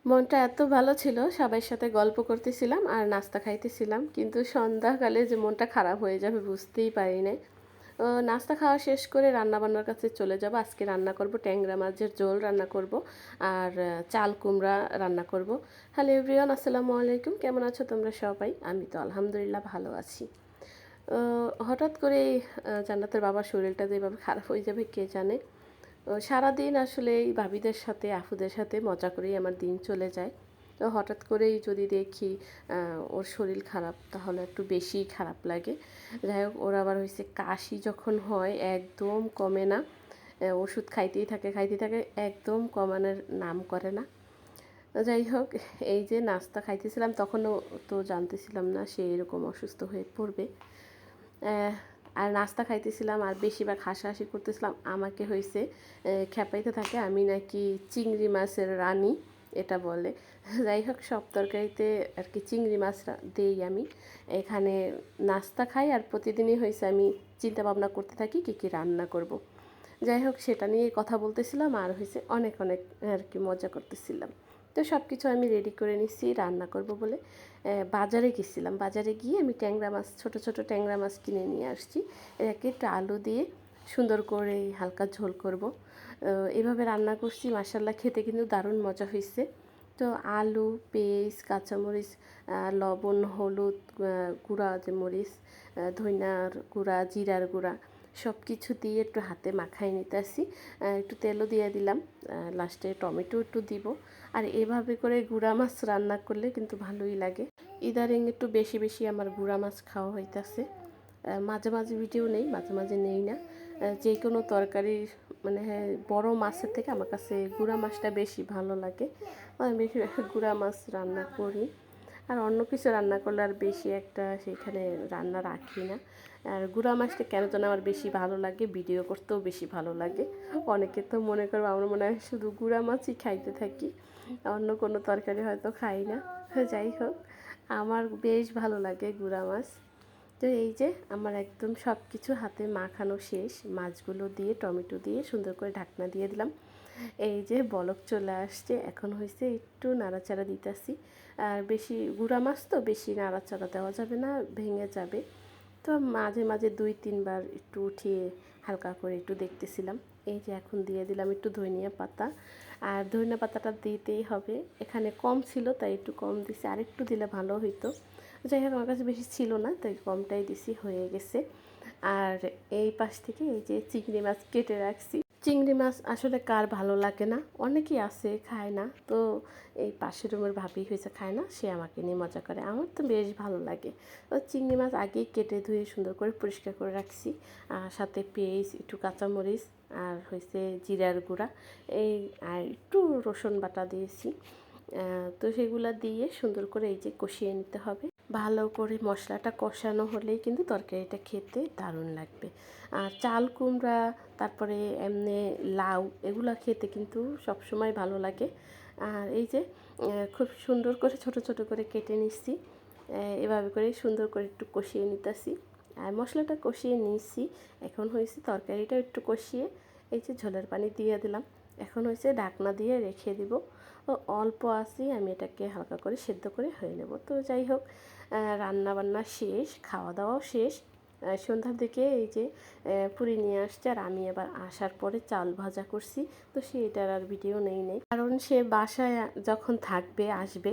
মনটা এত ভালো ছিল, সবার সাথে গল্প করতেছিলাম আর নাস্তা খাইতেছিলাম, কিন্তু সন্ধ্যাকালে যে মনটা খারাপ হয়ে যাবে বুঝতেই পারি নাই। নাস্তা খাওয়া শেষ করে রান্নাবান্নার কাছে চলে যাব। আজকে রান্না করব ট্যাংরা মাছের ঝোল রান্না করব আর চাল কুমড়া রান্না করব। হ্যালো এভরিওয়ান, আসসালামু আলাইকুম। কেমন আছো তোমরা সবাই? আমি তো আলহামদুলিল্লাহ ভালো আছি। হঠাৎ করে জান্নাতের বাবার শরীরটা যেভাবে খারাপ হয়ে যাবে কে জানে। সারাদিন আসলে এই ভাবিদের সাথে আপুদের সাথে মজা করেই আমার দিন চলে যায়। তো হঠাৎ করেই যদি দেখি ওর শরীর খারাপ, তাহলে একটু বেশিই খারাপ লাগে। যাই হোক, ওর আবার হয়েছে কাশি যখন হয় একদম কমে না। ওষুধ খাইতেই থাকে, একদম কমানোর নাম করে না। যাই হোক, এই যে নাস্তা খাইতেছিলাম তখনও তো জানতেছিলাম না সে এরকম অসুস্থ হয়ে পড়বে। আর নাস্তা খাইতেছিলাম আর বেশিরভাগ হাসাহাসি করতেছিলাম। আমাকে হয়েছে খেপাইতে থাকে আমি নাকি চিংড়ি মাছের রানী এটা বলে। যাই হোক, সব তরকারিতে আর কি চিংড়ি মাছ দেই আমি। এখানে নাস্তা খাই আর প্রতিদিনই হয়েছে আমি চিন্তা ভাবনা করতে থাকি কী কী রান্না করব। যাই হোক, সেটা নিয়ে কথা বলতেছিলাম আর হয়েছে অনেক অনেক আর কি মজা করতেছিলাম। তো সব কিছু আমি রেডি করে নিচ্ছি রান্না করব বলে। বাজারে গেছিলাম, বাজারে গিয়ে আমি ট্যাংরা মাছ, ছোট ছোট ট্যাংরা মাছ কিনে নিয়ে আসছি। এটাকে একটু আলু দিয়ে সুন্দর করে হালকা ঝোল করব। এভাবে রান্না করছি, মাশাল্লাহ খেতে কিন্তু দারুণ মজা হয়েছে। তো আলু, পেঁয়াজ, কাঁচামরিচ, লবণ, হলুদ, গুঁড়া যে মরিচ, ধনিয়ার গুঁড়া, জিরার গুঁড়া সব কিছু দিয়ে একটু হাতে মাখাই নিতেছি। একটু তেলও দিয়ে দিলাম, লাস্টে টমেটো একটু দিব। আর এভাবে করে গুঁড়া মাছ রান্না করলে কিন্তু ভালোই লাগে। ইদারিং একটু বেশি বেশি আমার গুঁড়া মাছ খাওয়া হইতাছে। মাঝে মাঝে ভিডিও নেই, মাঝে মাঝে নেই না। যে কোনো তরকারি মানে হ্যাঁ, বড় মাছের থেকে আমার কাছে গুঁড়া মাছটা বেশি ভালো লাগে। আমি বেশি গুঁড়া মাছ রান্না করি। আর অন্য কিছু রান্না করলে আর বেশি একটা সেখানে রান্না রাখি না। আর গুঁড়া মাছটা কেন যেন আমার বেশি ভালো লাগে, ভিডিও করতেও বেশি ভালো লাগে। অনেকে তো মনে করবো আমরা মনে হয় শুধু গুঁড়া মাছই খাইতে থাকি, অন্য কোনো তরকারি হয়তো খাই না। যাই হোক, আমার বেশ ভালো লাগে গুঁড়া মাছ। তো এই যে আমার একদম সব কিছু হাতে মাখানো শেষ, মাছগুলো দিয়ে টমেটো দিয়ে সুন্দর করে ঢাকনা দিয়ে দিলাম। এই যে বলক চলে আসছে, এখন হয়েছে একটু নাড়াচাড়া দিতেছি। আর বেশি গুঁড়া মাছ তো বেশি নাড়াচাড়া দেওয়া যাবে না, ভেঙে যাবে। তো মাঝে মাঝে 2-3 বার একটু উঠিয়ে হালকা করে একটু দেখতেছিলাম। এই যে এখন দিয়ে দিলাম একটু ধনিয়া পাতা, আর ধনিয়া পাতাটা দিতেই হবে। এখানে কম ছিল তাই একটু কম দিছি, আর একটু দিলে ভালো হইতো। যাই হোক, আমার কাছে বেশি ছিল না তাই কমটাই দিছি, হয়ে গেছে। আর এই পাশ থেকে এই যে চিংড়ি মাছ কেটে রাখছি। চিংড়ি মাছ আসলে কার ভালো লাগে না, অনেকেই আছে খায় না। তো এই পাশের রুমের ভাবি হয়েছে খায় না, সে আমাকে নিয়ে মজা করে, আমার তো বেশ ভালো লাগে। তো চিংড়ি মাছ আগেই কেটে ধুয়ে সুন্দর করে পরিষ্কার করে রাখছি। আর সাথে পেঁয়াজ, একটু কাঁচামরিচ, আর হয়েছে জিরার গুঁড়া, এই আর একটু রসুন বাটা দিয়েছি। তো সেগুলো দিয়ে সুন্দর করে এই যে কষিয়ে নিতে হবে। ভালো করে মশলাটা কষানো হলেই কিন্তু তরকারিটা খেতে দারুণ লাগবে। আর চাল কুমড়া, তারপরে এমনি লাউ, এগুলো খেতে কিন্তু সবসময় ভালো লাগে। আর এই যে খুব সুন্দর করে ছোট ছোট করে কেটে নিচ্ছি। এভাবে করে সুন্দর করে একটু কষিয়ে নিতেছি। আর মশলাটা কষিয়ে নিচ্ছি, এখন হয়েছে তরকারিটা একটু কষিয়ে এই যে ঝোলের পানি দিয়ে দিলাম। এখন হয়েছে ঢাকনা দিয়ে রেখে দিব। অল্প আঁচে আমি এটাকে হালকা করে সেদ্ধ করে হয়ে নেব। তো যাই হোক, রান্না বান্না শেষ, খাওয়া দাওয়াও শেষ। সন্ধ্যার দিকে এই যে পুরি নিয়ে আসছে, আর আমি আবার আসার পরে চাল ভাজা করছি। তো সেটার আর ভিডিও নেই, কারণ সে বাসায় যখন থাকবে আসবে,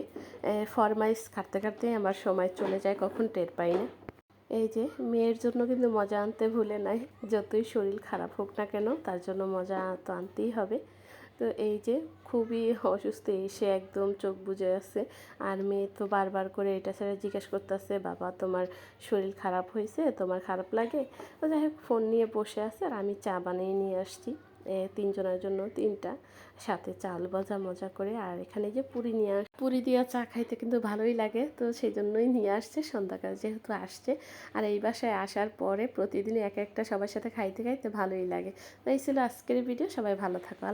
ফরমাইশ কাটতে কাটতে আমার সময় চলে যায়, কখন টের পাই না। এই যে মেয়ের জন্য কিন্তু মজা আনতে ভুলে নাই, যতই শরীর খারাপ হোক না কেন তার জন্য মজা তো আনতেই হবে। তো এই যে খুবই অসুস্থ, এসে একদম চোখ বুজে আছে। আর মেয়ে তো বারবার করে এটা সেটা জিজ্ঞেস করতেছে, বাবা তোমার শরীর খারাপ হয়েছে, তোমার খারাপ লাগে? তো যাই হোক, ফোন নিয়ে বসে আছে আর আমি চা বানিয়ে নিয়ে আসছি 3 জনের জন্য 3টা, সাথে চাল ভাজা মজা করে। আর এখানে যে পুরি দিয়া চা খাইতে কিন্তু ভালোই লাগে, তো সেই জন্যই নিয়ে আসছে সন্ধ্যাকাল যেহেতু আসছে। আর এই বাসায় আসার পরে প্রতিদিনই এক একটা সবার সাথে খাইতে খাইতে ভালোই লাগে। তো এই ছিল আজকের ভিডিও, সবাই ভালো থাকো।